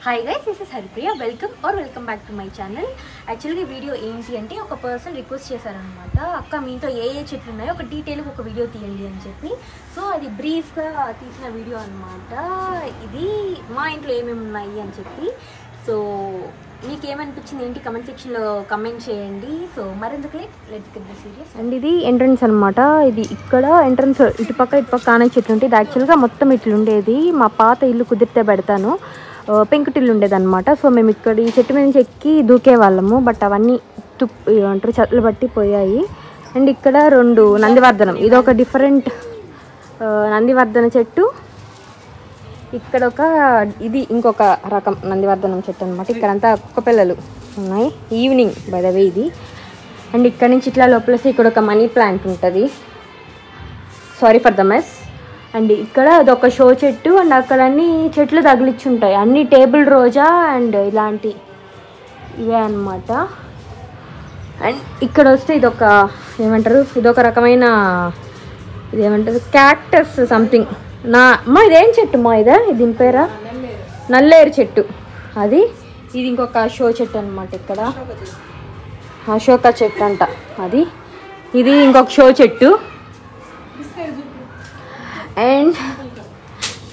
Hi guys, this is Haripriya. Welcome back to my channel. Actually video ఏంటి అంటే ఒక person request చేశారనమాట, అక్క మీ ఇంట్లో ఏ చెట్లు ఉన్నాయో ఒక డీటెయిల్గా ఒక వీడియో తీయండి అని చెప్పి. సో అది బ్రీఫ్గా తీసిన వీడియో అనమాట. ఇది మా ఇంట్లో ఏమేమి ఉన్నాయి అని చెప్పి. సో మీకు ఏమనిపించింది ఏంటి కమెంట్ సెక్షన్లో కమెంట్ చేయండి. సో మరెందుకు let's get the serious. And ఇది ఎంట్రన్స్ అనమాట. ఇది ఇక్కడ ఎంట్రన్స్ ఇటుపక్క ఆనే చెట్లు ఉంటాయి. ఇది యాక్చువల్గా మొత్తం ఇట్లుండేది. మా పాత ఇల్లు కుదిరితే పెడతాను, పెంకుటిల్లు ఉండేదన్నమాట. సో మేము ఇక్కడ ఈ చెట్టు మీద నుంచి ఎక్కి దూకే వాళ్ళము, బట్ అవన్నీ ఏమంటారు చెట్లు బట్టి పోయాయి. అండ్ ఇక్కడ రెండు నందివర్ధనం, ఇది ఒక డిఫరెంట్ నందివర్ధన చెట్టు. ఇక్కడ ఇది ఇంకొక రకం నందివర్ధనం చెట్టు అనమాట. ఇక్కడంతా కుక్క పిల్లలు ఉన్నాయి. ఈవినింగ్ బై ద వే ఇది. అండ్ ఇక్కడ నుంచి ఇట్లా లోపలిసి ఇక్కడ ఒక మనీ ప్లాంట్ ఉంటుంది. Sorry for the mess. And ఇక్కడ అదొక షో చెట్టు. అండ్ అక్కడ అన్ని చెట్లు తగిలిచ్చుంటాయి, అన్ని టేబుల్ రోజా అండ్ ఇలాంటి ఇవే అనమాట. అండ్ ఇక్కడ వస్తే ఇదొక ఏమంటారు, ఇదొక రకమైన ఇదేమంటారు క్యాక్టస్ సంథింగ్. అమ్మా ఇదేం చెట్టు మా దీని పేరా నల్లేరు చెట్టు. అది ఇది ఇంకొక షో చెట్టు అనమాట. ఇక్కడ అశోక చెట్టు అంట అది. ఇది ఇంకొక షో చెట్టు. అండ్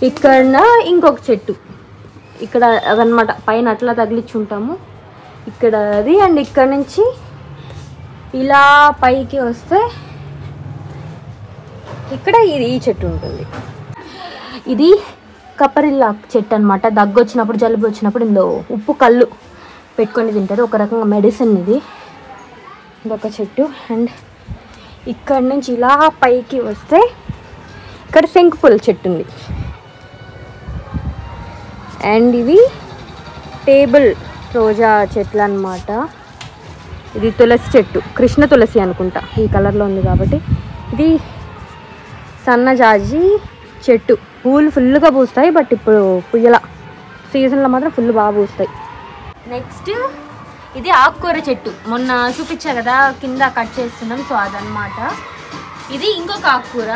ఇక్కడ ఇంకొక చెట్టు ఇక్కడ అదనమాట, పైన అట్లా తగిలిచ్చుంటాము ఇక్కడ అది. అండ్ ఇక్కడ నుంచి ఇలా పైకి వస్తే ఇక్కడ ఈ చెట్టు ఉంటుంది. ఇది కపరిల్లా చెట్టు అనమాట. దగ్గు వచ్చినప్పుడు జలుబు వచ్చినప్పుడు ఇందులో ఉప్పు కళ్ళు పెట్టుకొని తింటారు, ఒక రకంగా మెడిసిన్ ఇది. ఇదొక చెట్టు. అండ్ ఇక్కడ నుంచి ఇలా పైకి వస్తే ఇక్కడ శంకుపూల చెట్టు ఉంది. అండ్ ఇవి టేబుల్ రోజా చెట్లు అన్నమాట. ఇది తులసి చెట్టు, కృష్ణ తులసి అనుకుంటా, ఈ కలర్లో ఉంది కాబట్టి. ఇది సన్నజాజి చెట్టు. పూలు ఫుల్గా పూస్తాయి, బట్ ఇప్పుడు పుయ్యల సీజన్లో మాత్రం ఫుల్ బాగా పూస్తాయి. నెక్స్ట్ ఇది ఆకుకూర చెట్టు, మొన్న చూపించా కదా కింద కట్ చేస్తున్నాం, సో అదనమాట. ఇది ఇంకొక ఆకుకూర.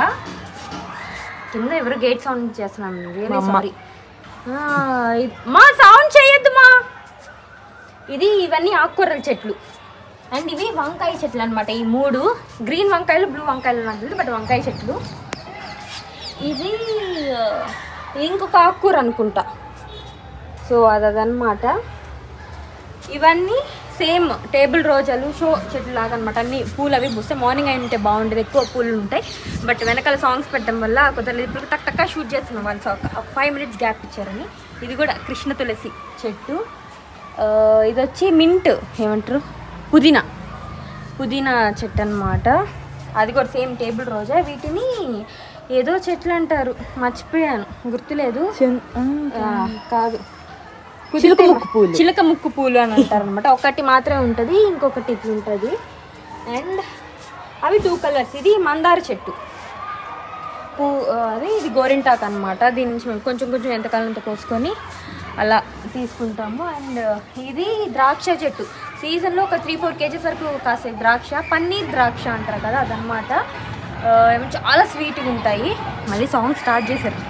కింద ఎవరు గేట్ సౌండ్ చేస్తున్నాం, సారీ మా సౌండ్ చేయొద్దు మా. ఇది ఇవన్నీ ఆకుకూరల చెట్లు. అండ్ ఇవి వంకాయ చెట్లు అనమాట. ఈ మూడు గ్రీన్ వంకాయలు, బ్లూ వంకాయలు నాకు, బట్ వంకాయ చెట్లు. ఇది ఇంకొక ఆకుకూర అనుకుంటా, సో అదనమాట. ఇవన్నీ సేమ్ టేబుల్ రోజాలు షో చెట్లు లాగా అనమాట. అన్ని పూలు అవి పూస్తే మార్నింగ్ అయి ఉంటే బాగుంటుంది, ఎక్కువ పూలు ఉంటాయి. బట్ వెనకాల సాంగ్స్ పెట్టడం వల్ల కుదరలేదు. ఇప్పుడు టక్ టక్కా షూట్ చేస్తున్నాం వాళ్ళు, ఒక 5 minutes గ్యాప్ ఇచ్చారని. ఇది కూడా కృష్ణ తులసి చెట్టు. ఇది వచ్చి మింట్ ఏమంటారు పుదీనా చెట్టు అనమాట. అది కూడా సేమ్ టేబుల్ రోజా. వీటిని ఏదో చెట్లు అంటారు, మర్చిపోయాను, గుర్తులేదు. కాదు, చిలక ముక్కు పూలు అని అంటారు అనమాట. ఒకటి మాత్రమే ఉంటుంది, ఇంకొకటి ఇట్లా ఉంటుంది. అండ్ అవి 2 colors. ఇది మందార చెట్టు అది. ఇది గోరింటాకు అనమాట. దీని నుంచి మేము కొంచెం ఎంతకాలంతో కోసుకొని అలా తీసుకుంటాము. అండ్ ఇది ద్రాక్ష చెట్టు. సీజన్లో ఒక 3-4 kgs వరకు కాసే ద్రాక్ష, పన్నీర్ ద్రాక్ష అంటారు కదా, అదనమాట. చాలా స్వీట్గా ఉంటాయి. మళ్ళీ సాంగ్ స్టార్ట్ చేశారు,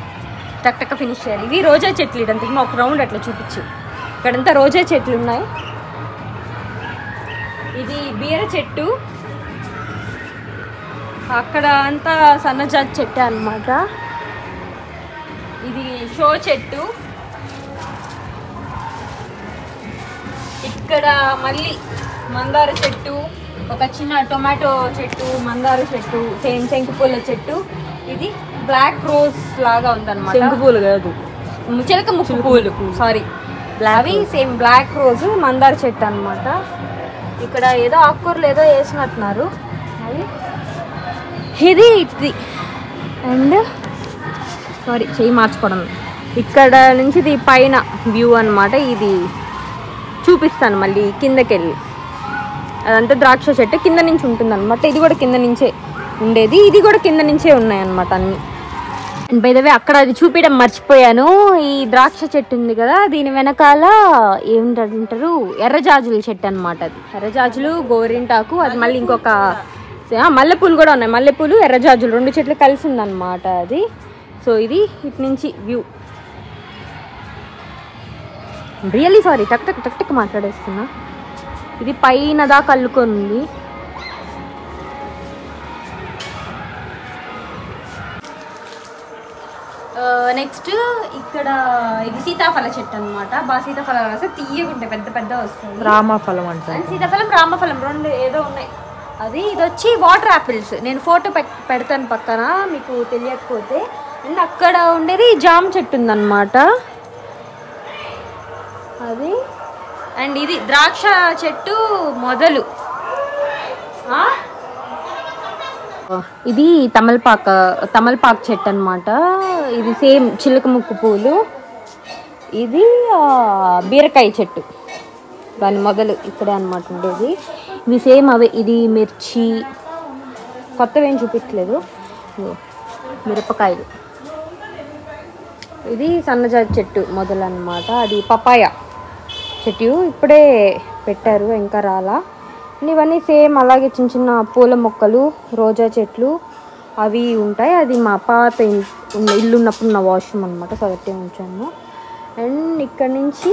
టక్ ఫినిష్ చేయాలి. ఇవి రోజా చెట్లు. ఇదంతా ఒక రౌండ్ అట్లా చూపించు. ఇక్కడంతా రోజా చెట్లు ఉన్నాయి. ఇది బీర చెట్టు. అక్కడ అంతా సన్నజాజి చెట్టు అన్నమాట. ఇది షో చెట్టు. ఇక్కడ మళ్ళీ మందార చెట్టు, ఒక చిన్న టొమాటో చెట్టు, మందార చెట్టు, శంకుపూల చెట్టు. ఇది బ్లాక్ రోజ్ లాగా ఉందన్నమాట. శంకుపూలు కాదు, చిలక ముక్కు పూలు, సారీ. అవి సేమ్ బ్లాక్ రోజ్ మందార చెట్టు అనమాట. ఇక్కడ ఏదో ఆకుకూరలు ఏదో వేసినట్టున్నారు అది. ఇది అండ్ సారీ చెయ్యి మార్చుకోవడం. ఇక్కడ నుంచి ఇది పైన వ్యూ అనమాట. ఇది చూపిస్తాను మళ్ళీ కిందకి వెళ్ళి. అదంతా ద్రాక్ష చెట్టు కింద నుంచి ఉంటుంది అనమాట. ఇది కూడా కింద నుంచే ఉండేది, ఇది కూడా కింద నుంచే ఉన్నాయన్నమాట అన్నీ. అండ్ బై ద వే అక్కడ అది చూపించడం మర్చిపోయాను. ఈ ద్రాక్ష చెట్టు ఉంది కదా, దీని వెనకాల ఏమిటంటారు, ఎర్రజాజుల చెట్టు అనమాట. అది ఎర్రజాజులు, గోరింటాకు, అది మళ్ళీ ఇంకొక మల్లెపూలు కూడా ఉన్నాయి. మల్లెపూలు, ఎర్రజాజులు 2 చెట్లు కలిసి ఉందన్నమాట అది. సో ఇది ఇటు నుంచి వ్యూ. రియల్లీ సారీ, టక్ టక్ టక్ టక్ మాట్లాడేస్తున్నా. ఇది పైన దాకా అల్లుకొని. నెక్స్ట్ ఇక్కడ ఇది సీతాఫల చెట్టు అనమాట. బాగా సీతాఫలాలు వస్తే తీయగుంటాయి, పెద్ద పెద్ద వస్తాయి. రామఫలం అంటారు. సీతాఫలం రామఫలం రెండు ఏదో ఉన్నాయి. అది ఇది వచ్చి వాటర్ యాపిల్స్. నేను ఫోటో పెడతాను పక్కన మీకు తెలియకపోతే. అండ్ అక్కడ ఉండేది జామ చెట్టు ఉందన్నమాట అది. అండ్ ఇది ద్రాక్ష చెట్టు మొదలు. ఇది తమలపాకు చెట్టు అనమాట. ఇది సేమ్ చిలక ముక్కు పూలు. ఇది బీరకాయ చెట్టు, దాని మొదలు ఇక్కడే అనమాట ఉండేది. ఇవి సేమ్ అవే. ఇది మిర్చి, కొత్తవి ఏం చూపించలేదు, మిరపకాయలు. ఇది సన్నజాజి చెట్టు మొదలు అనమాట. అది పపాయ చెట్టు, ఇప్పుడే పెట్టారు, ఇంకా రాలా. ఇవన్నీ సేమ్ అలాగే చిన్న చిన్న పూల మొక్కలు, రోజా చెట్లు అవి ఉంటాయి. అది మా పాత ఇల్లు ఉన్నప్పుడు నా వాష్రూమ్ అనమాట, సో అదే ఉంచాను. అండ్ ఇక్కడ నుంచి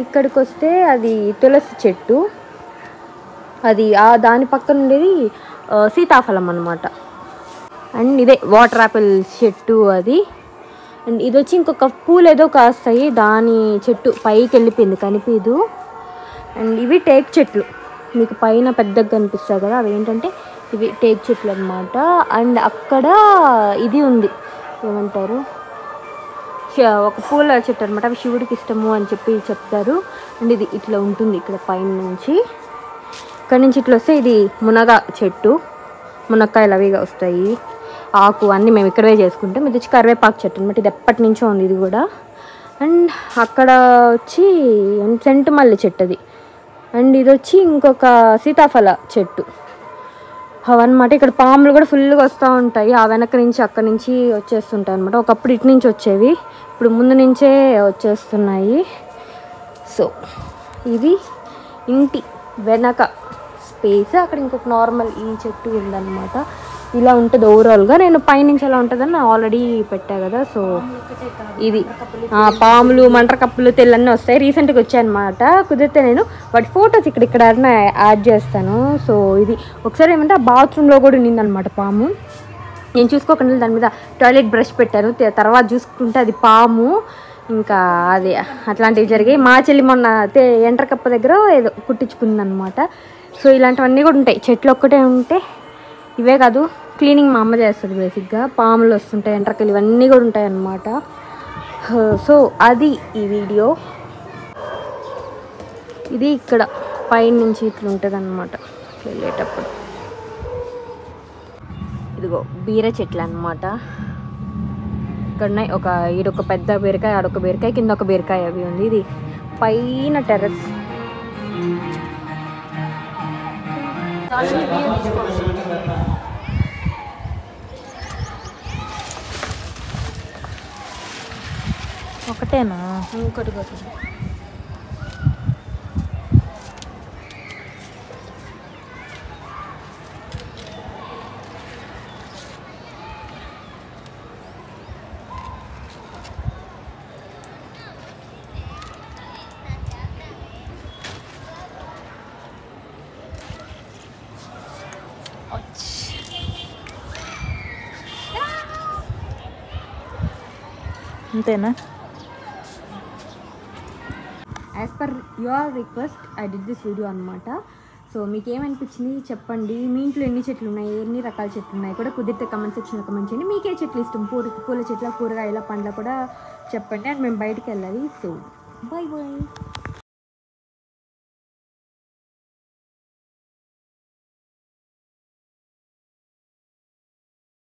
ఇక్కడికి వస్తే అది తులసి చెట్టు. అది దాని పక్కన ఉండేది సీతాఫలం అనమాట. అండ్ ఇదే వాటర్ యాపిల్ చెట్టు అది. అండ్ ఇది వచ్చి ఇంకొక పూలు ఏదో కాస్తాయి, దాని చెట్టు పైకి వెళ్ళిపోయింది, కనిపించదు. అండ్ ఇవి టేక్ చెట్లు, మీకు పైన పెద్దగా కనిపిస్తాయి కదా, అవి ఏంటంటే ఇవి టేక్ చెట్లు అనమాట. అండ్ అక్కడ ఇది ఉంది, ఏమంటారు, ఒక పూల చెట్టు అనమాట. అవి శివుడికి ఇష్టము అని చెప్పి చెప్తారు. అండ్ ఇది ఇట్లా ఉంటుంది ఇక్కడ పైన నుంచి. ఇక్కడ నుంచి ఇట్లా వస్తే ఇది మునగ చెట్టు, మునక్కాయలు అవిగా వస్తాయి, ఆకు అన్నీ మేము ఇక్కడే చేసుకుంటాం. ఇది వచ్చి కరివేపాకు చెట్టు అనమాట. ఇది ఎప్పటి నుంచో ఉంది ఇది కూడా. అండ్ అక్కడ వచ్చి సెంటు మల్లి చెట్టు అది. అండ్ ఇది వచ్చి ఇంకొక సీతాఫల చెట్టు అవన్నమాట. ఇక్కడ పాములు కూడా ఫుల్గా వస్తూ ఉంటాయి, ఆ వెనక నుంచి అక్కడి నుంచి వచ్చేస్తుంటాయి అనమాట. ఒకప్పుడు ఇటు నుంచి వచ్చేవి, ఇప్పుడు ముందు నుంచే వచ్చేస్తున్నాయి. సో ఇది ఇంటి వెనక స్పేస్. అక్కడ ఇంకొక నార్మల్ ఈ చెట్టు ఉందన్నమాట. ఇలా ఉంటుంది ఓవరాల్గా. నేను పైనుంచి ఎలా ఉంటుందని ఆల్రెడీ పెట్టా కదా. సో ఇది పాములు, మంటర కప్పులు, తెల్లన్నీ వస్తాయి. రీసెంట్గా వచ్చాయన్నమాట. కుదిరితే నేను వాటి ఫొటోస్ ఇక్కడ యాడ్ చేస్తాను. సో ఇది ఒకసారి ఏమంటే ఆ బాత్రూంలో కూడా ఉండిందనమాట పాము. నేను చూసుకోకుండా దాని మీద టాయిలెట్ బ్రష్ పెట్టాను, తర్వాత చూసుకుంటే అది పాము. ఇంకా అది అట్లాంటివి జరిగాయి. మా చెల్లి మొన్న ఎంటర్ కప్ప దగ్గర ఏదో కుట్టించుకుందనమాట. సో ఇలాంటివన్నీ కూడా ఉంటాయి. చెట్లు ఒక్కటే ఉంటే ఇవే కాదు, క్లీనింగ్ మా అమ్మ చేస్తుంది బేసిక్గా. పాములు వస్తుంటాయి, ఎంట్రకలు, ఇవన్నీ కూడా ఉంటాయి అన్నమాట. సో అది ఈ వీడియో. ఇది ఇక్కడ పైన నుంచి ఇట్లా ఉంటుంది అన్నమాట వెళ్ళేటప్పుడు. ఇదిగో బీర చెట్లు అన్నమాట. ఇక్కడ ఈడొక పెద్ద బీరకాయ, ఆడొక బీరకాయ, కింద ఒక బీరకాయ అవి ఉంది. ఇది పైన టెర్రస్. ఒకటేనా? ఇంకోటి అంతేనా? As per your request I did this video అనమాట. సో మీకు ఏమనిపించింది చెప్పండి. మీ ఇంట్లో ఎన్ని చెట్లు ఉన్నాయి, ఎన్ని రకాల చెట్లు ఉన్నాయి కూడా కుదిరితే కమెంట్ సెక్షన్లో కమెంట్ చేయండి. మీకే చెట్లు ఇష్టం, పూల చెట్ల, కూరగాయల, పండ్ల కూడా చెప్పండి. అండ్ మేము బయటికి వెళ్ళాలి. So bye bye.